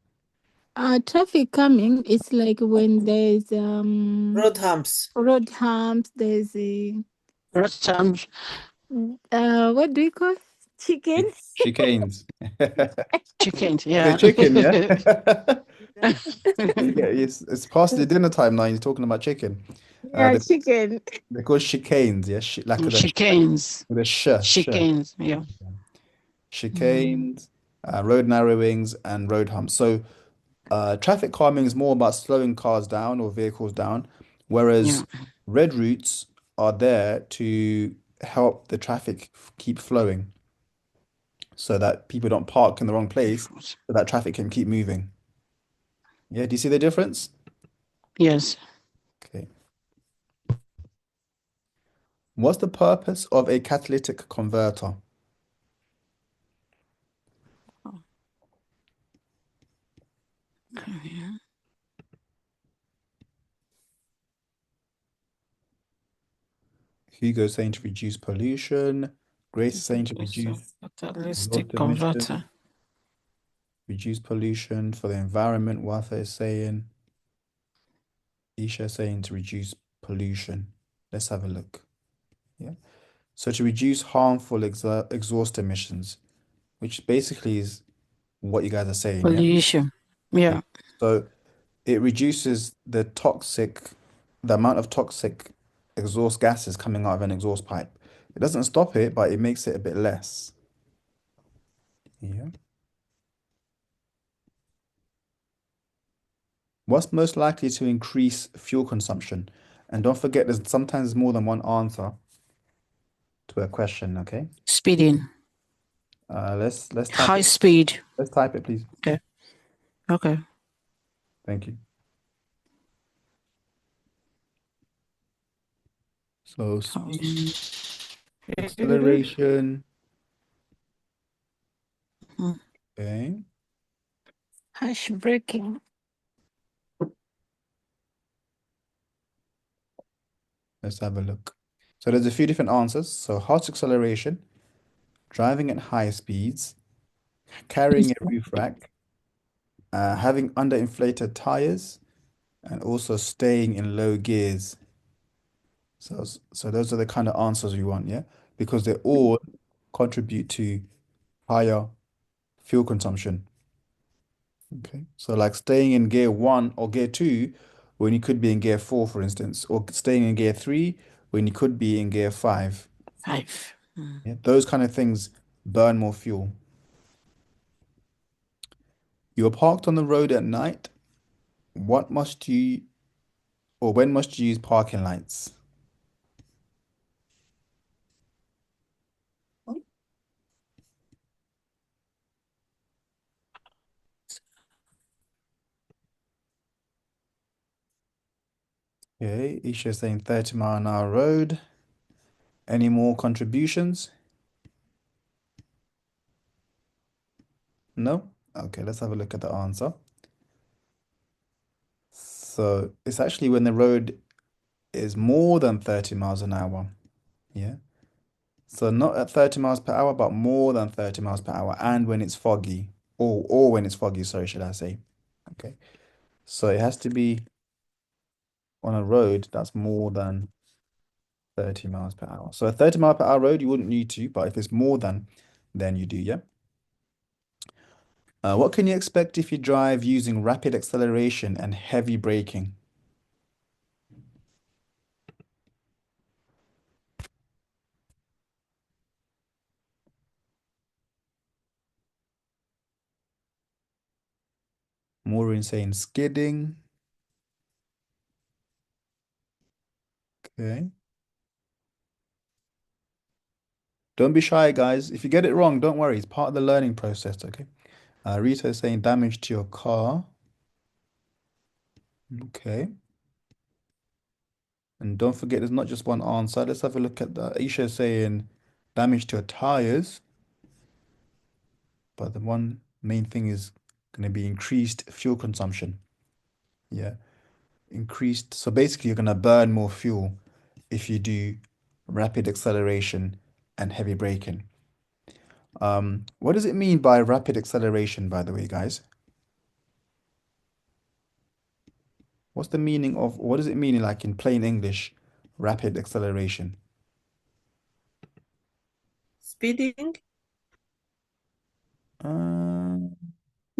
Traffic calming is like when there's Road humps. road humps, there's a Rotterdam. what do you call chicken? Chicanes. Chicken, The yeah. chicken, yeah? Yeah, it's past the dinner time now. You're talking about chicken. Yeah, They, chicken. they're called chicanes, yeah? Like with a Chickens. with a sh. Chickens, yeah. Chicanes, road narrowings, and road humps. So, traffic calming is more about slowing cars down or vehicles down, whereas Yeah. red routes are there to help the traffic keep flowing so that people don't park in the wrong place, so that traffic can keep moving. Yeah, do you see the difference? Yes. Okay. What's the purpose of a catalytic converter? Yeah. Hugo's saying to reduce pollution. Grace is saying to reduce Catalytic exhaust emissions, converter. reduce pollution for the environment. Wafa is saying. Isha is saying to reduce pollution. Let's have a look. Yeah. So to reduce harmful exhaust emissions, which basically is what you guys are saying, yeah? Pollution. Yeah. So it reduces the amount of toxic exhaust gases coming out of an exhaust pipe. It doesn't stop it, but it makes it a bit less. Yeah. What's most likely to increase fuel consumption? And don't forget, there's sometimes more than one answer to a question, okay? Speeding. Let's type High it. speed. Let's type it, please. Okay. Okay. Thank you. So speed, acceleration. Okay. Harsh braking. Let's have a look. So there's a few different answers. So harsh acceleration, driving at high speeds, carrying a roof rack, having underinflated tires, and also staying in low gears. So those are the kind of answers we want, yeah? Because they all contribute to higher fuel consumption. Okay. So like staying in gear 1 or gear 2 when you could be in gear 4, for instance, or staying in gear 3 when you could be in gear 5. 5. Yeah, those kind of things burn more fuel. You're parked on the road at night. When must you use parking lights? Okay, Isha saying 30-mile-an-hour road. Any more contributions? No? Okay, let's have a look at the answer. So it's actually when the road is more than 30 miles an hour. Yeah. So not at 30 miles per hour, but more than 30 miles per hour, and when it's foggy, or when it's foggy, sorry, should I say. Okay. So it has to be on a road that's more than 30 miles per hour. So a 30 mile per hour road, you wouldn't need to, but if it's more than, then you do, yeah? What can you expect if you drive using rapid acceleration and heavy braking? Maureen saying skidding. Okay. Don't be shy, guys. If you get it wrong, don't worry. It's part of the learning process, okay? Rita is saying damage to your car. Okay. And don't forget, there's not just one answer. Let's have a look at the Aisha is saying damage to your tires. But the one main thing is going to be increased fuel consumption. Yeah. Increased. So basically, you're going to burn more fuel if you do rapid acceleration and heavy braking. What does it mean by rapid acceleration, by the way, guys? What's the meaning of, what does it mean like in plain English, rapid acceleration? Speeding?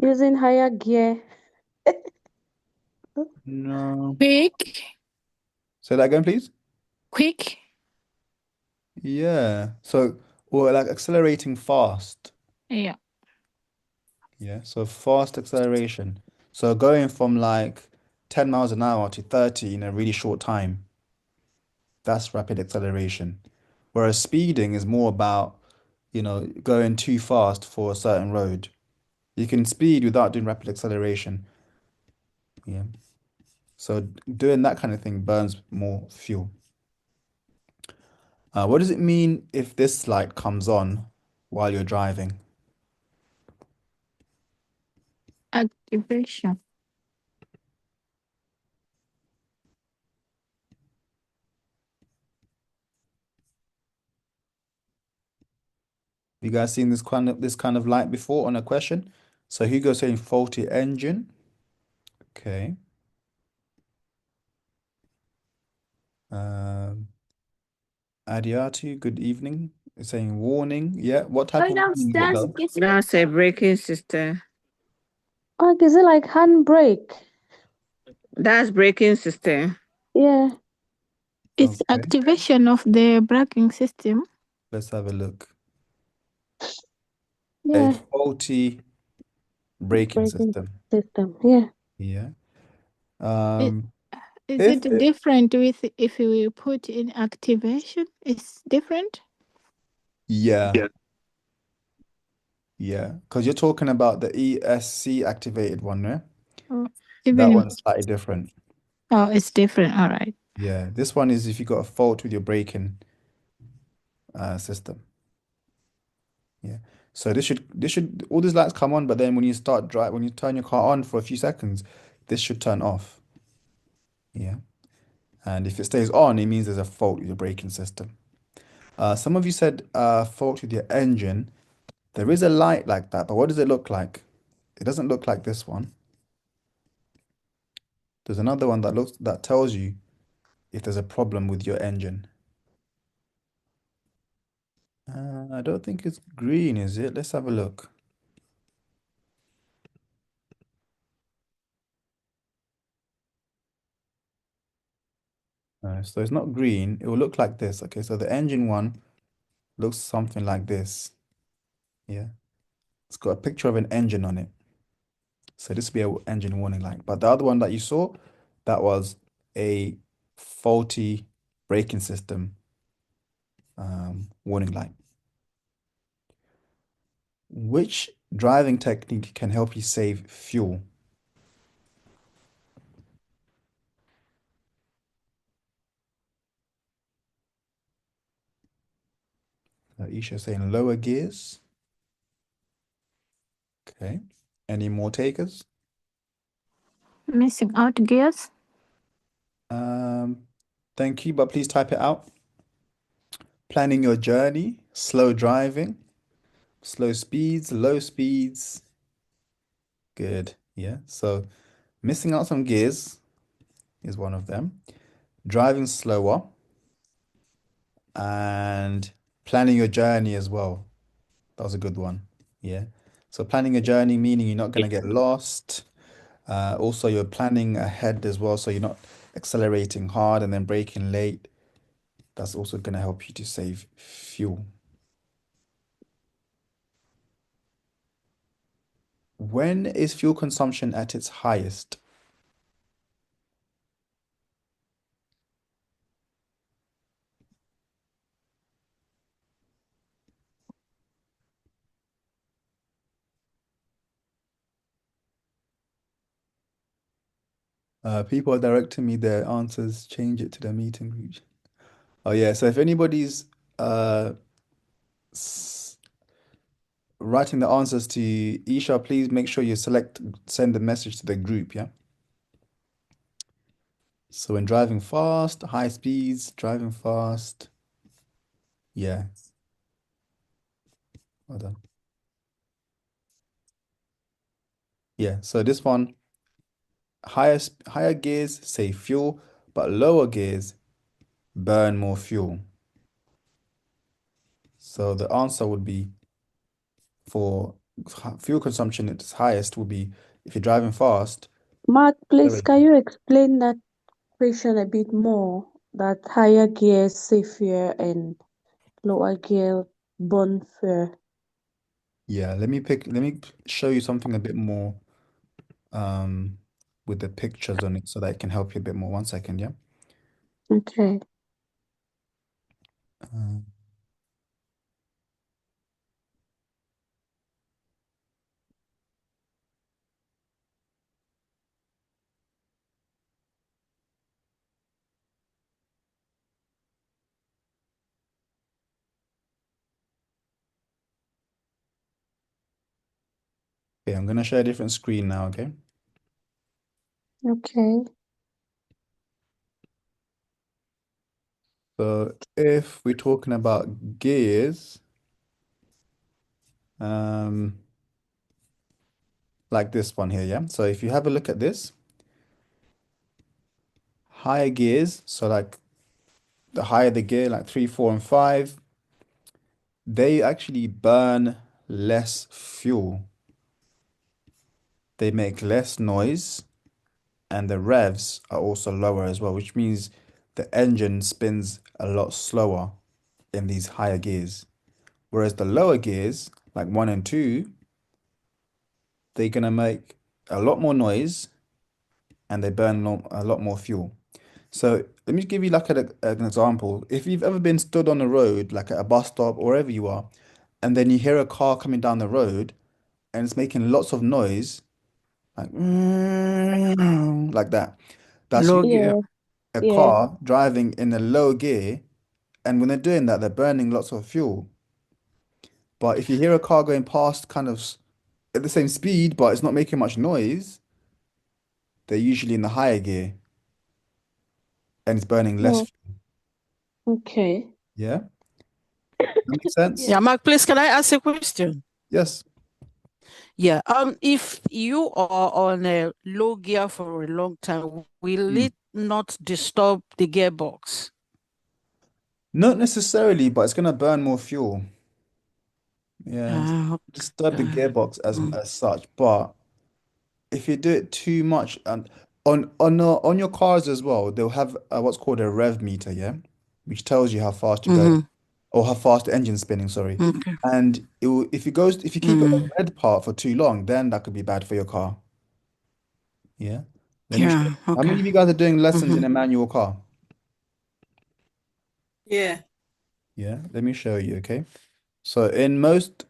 Using higher gear. No. Quick, Say that again, please. quick. Yeah. So, or like accelerating fast. Yeah. Yeah. So fast acceleration. So going from like 10 miles an hour to 30 in a really short time. That's rapid acceleration. Whereas speeding is more about, going too fast for a certain road. You can speed without doing rapid acceleration. Yeah. So doing that kind of thing burns more fuel. What does it mean if this light comes on while you're driving? Activation. You guys seen this kind of light before on a question? So Hugo's saying faulty engine. Okay. Adiatu, good evening. It's saying warning. Yeah. What type of warning is it though? That's a braking system. Oh, is it like handbrake? That's braking system. Yeah. It's Okay. activation of the braking system. Let's have a look. A Yeah. faulty braking Braking system. system. Yeah. Yeah. Is If it different with if we put in activation? It's different? yeah. Yeah. Because you're talking about the ESC activated one, yeah? Oh, That even one's slightly different. oh, it's different. All right. Yeah. This one is if you got a fault with your braking system. Yeah. So this should all these lights come on, but then when you turn your car on for a few seconds, this should turn off. Yeah. And if it stays on, it means there's a fault with your braking system. Some of you said fault with your engine. There is a light like that, but what does it look like? It doesn't look like this one. There's another one that tells you if there's a problem with your engine. I don't think it's green, is it? Let's have a look. So it's not green. It will look like this. Okay, so the engine one looks something like this. Yeah. It's got a picture of an engine on it. So this will be an engine warning light. But the other one that you saw, that was a faulty braking system warning light. Which driving technique can help you save fuel? Isha saying lower gears. Okay. Any more takers? Missing out gears. Thank you, but please type it out. Planning your journey, slow driving, slow speeds, low speeds. Good. Yeah. So missing out some gears is one of them. Driving slower and planning your journey as well. That was a good one. Yeah. So planning a journey, meaning you're not going to get lost. Also, you're planning ahead as well, so you're not accelerating hard and then braking late. That's also going to help you to save fuel. When is fuel consumption at its highest? People are directing me their answers, change it to the meeting group. Oh yeah, so if anybody's writing the answers to Isha, please make sure you send the message to the group, yeah? So when driving fast, high speeds, driving fast. Yeah. Well done. Yeah, so this one, higher gears save fuel, but lower gears burn more fuel. So the answer would be for fuel consumption, its highest would be if you're driving fast. Mark, please, can accelerating. you explain that question a bit more? That higher gear save fuel and lower gear burn fuel. Yeah, let me show you something a bit more with the pictures on it so that it can help you a bit more. 1 second, yeah. Okay. Uh, okay, I'm gonna share a different screen now, okay? Okay. So if we're talking about gears, um, like this one here, yeah? So if you have a look at this, higher gears, so like the higher the gear, like 3, 4, and 5, they actually burn less fuel. They make less noise, and the revs are also lower as well, which means the engine spins a lot slower in these higher gears. Whereas the lower gears, like 1 and 2, they're gonna make a lot more noise and they burn a lot more fuel. So let me give you like an example. If you've ever been stood on the road, like at a bus stop or wherever you are, and then you hear a car coming down the road and it's making lots of noise, like like that. That's Low usually gear. Yeah. a Yeah. car driving in a low gear, and when they're doing that, they're burning lots of fuel. But if you hear a car going past kind of at the same speed, but it's not making much noise, they're usually in the higher gear and it's burning less Oh, fuel. okay. Yeah? That makes sense? Yeah, Mark, please, can I ask a question? Yes. Yeah. If you are on a low gear for a long time, will Hmm. it not disturb the gearbox? Not necessarily, but it's gonna burn more fuel. Yeah, it's Ah, disturb the okay. gearbox Mm. as such. But if you do it too much, and on your cars as well, they'll have what's called a rev meter, yeah, which tells you how fast you're going Mm-hmm. or how fast the engine's spinning, sorry. Okay. And if if you keep it on red part for too long, then that could be bad for your car. Yeah. Let me show you. Yeah. How Okay. many of you guys are doing lessons Mm-hmm. in a manual car? Yeah. Yeah, let me show you, okay? So in most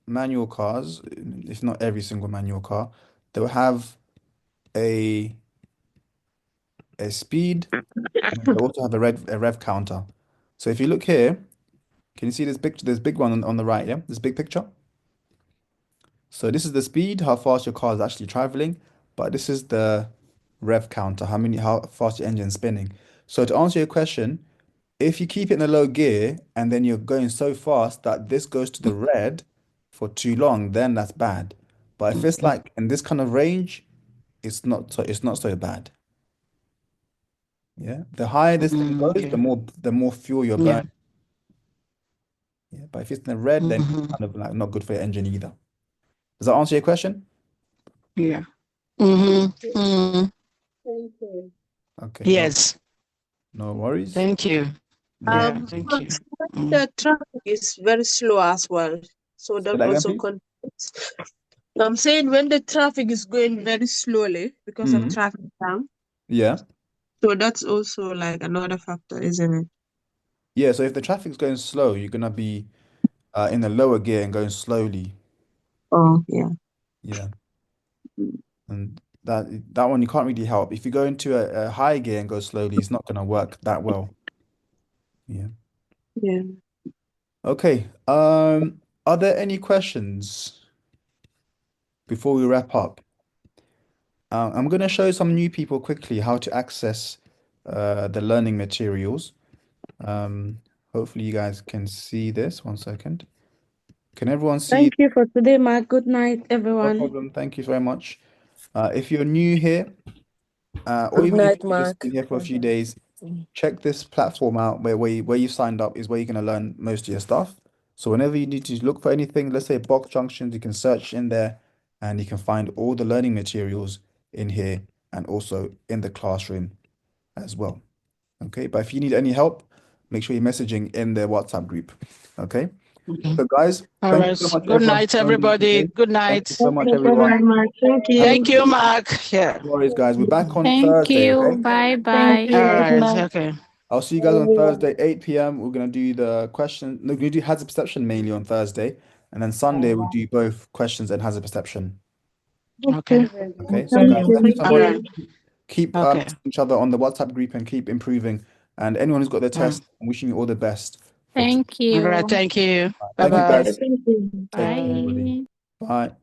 manual cars, if not every single manual car, they'll have a speed, and they also have a rev counter. So if you look here, can you see this picture? This big one on the right, yeah? This big picture. So this is the speed, how fast your car is actually traveling, but this is the rev counter, how fast your engine's spinning. So to answer your question, if you keep it in a low gear and then you're going so fast that this goes to the red for too long, then that's bad. But if it's like in this kind of range, it's not so bad. Yeah. The higher this thing goes, Okay. the more fuel you're Yeah. burning. Yeah. But if it's in the red, then it's Mm-hmm. kind of like not good for your engine either. Does that answer your question? Yeah. Mm-hmm. Mm-hmm. Thank you. Okay, Yes. no worries. Thank you. No. Yeah. Thank you. When the traffic is very slow as well, so Say that that again, also please. contributes. I'm saying when the traffic is going very slowly because of Mm. traffic jam, Yeah. so that's also like another factor, isn't it? Yeah, so if the traffic's going slow, you're gonna be in the lower gear and going slowly. Oh, yeah. Yeah. And that one you can't really help. If you go into a high gear and go slowly, it's not gonna work that well. Yeah. Yeah. Okay. Are there any questions before we wrap up? I'm gonna show some new people quickly how to access the learning materials. Hopefully you guys can see this. 1 second. Can everyone see? Thank you for today, Mark. Good night, No everyone. problem. Thank you very much. If you're new here, or Good even if night, you've just Mark. been here for a few days, check this platform out where you signed up is where you're going to learn most of your stuff. So whenever you need to look for anything, let's say box junctions, you can search in there and you can find all the learning materials in here and also in the classroom as well. Okay, but if you need any help, make sure you're messaging in the WhatsApp group. Okay. So guys, All thank you right. so much Good everyone night, for joining everybody. today. Good Thank night. you so much Good everyone. night, Mark. Thank you. Thank you, Mark. Yeah. No worries, guys. We're back on Thank Thursday, you. okay? Bye Thank bye. you. All Good right. night. Okay. I'll see you guys on Thursday, 8 p.m. We're gonna do the question. No, we're gonna do hazard perception mainly on Thursday, and then Sunday we'll do both questions and hazard perception. Okay. Okay. So Thank guys, thank you so you. All much. right. Keep Okay. messaging each other on the WhatsApp group and keep improving. And anyone who's got their test, I'm wishing you all the best for today. Thank All right. you. Thank you. Thank you, Bye-bye. guys. Thank you. Take care, everybody. Bye. Bye.